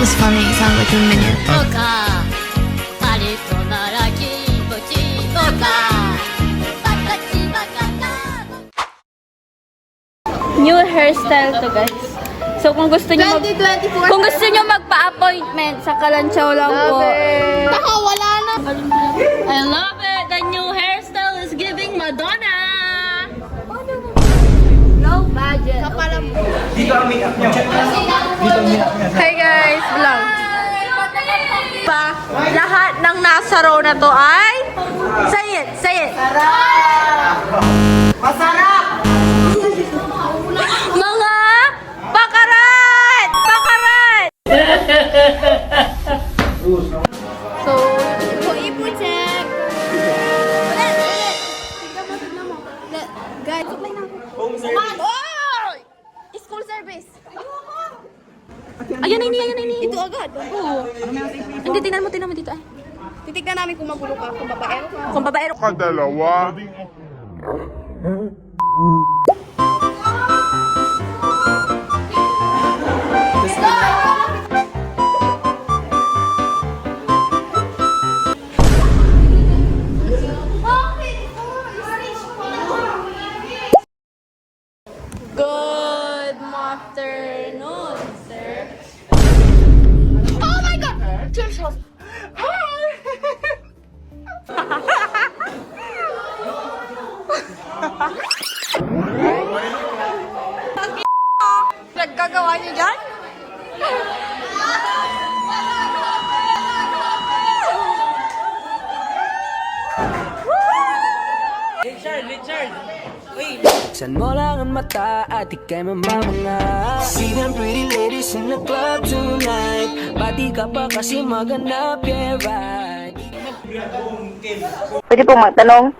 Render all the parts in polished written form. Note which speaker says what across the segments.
Speaker 1: sounds funny. It sounds like a minion.
Speaker 2: New hairstyle to, guys. So kung gusto niyo
Speaker 3: 2024.
Speaker 2: kung gusto niyo magpa-appointment sa Kalanchaw lang po.
Speaker 3: Baka wala na.
Speaker 2: I love it. The new hairstyle is giving Madonna.
Speaker 3: No budget. Kapalam.
Speaker 2: Hey guys, vlog. Lahat ng nasa row na to ay say it.
Speaker 3: Masarap.
Speaker 2: Mga pakarat!
Speaker 3: So ipo check. Tignan mo. Guys, okay na. Home service. Oh! School service.
Speaker 2: Ayan na ini.
Speaker 3: Ito agad.
Speaker 2: Oo. Hindi, tingnan mo dito ay.
Speaker 3: Titignan namin kung magulo ka, kung babaero ka.
Speaker 2: Kung babaero ka.
Speaker 4: Kadalawa.
Speaker 2: Good afternoon, sir.
Speaker 3: Oh my God! Church house.
Speaker 2: Nagkagawa niyo dyan?
Speaker 5: Buksan mo lang ang mata at ika'y mamamanga. See them pretty ladies in the club tonight. Pati ka pa kasi maganap, yeah right.
Speaker 6: Pwede pong magtanong?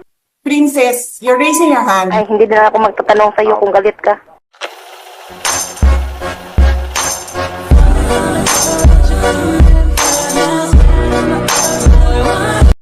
Speaker 7: Princess, you're raising your hand.
Speaker 6: Ay, hindi na ako magtatanong sa'yo kung galit ka.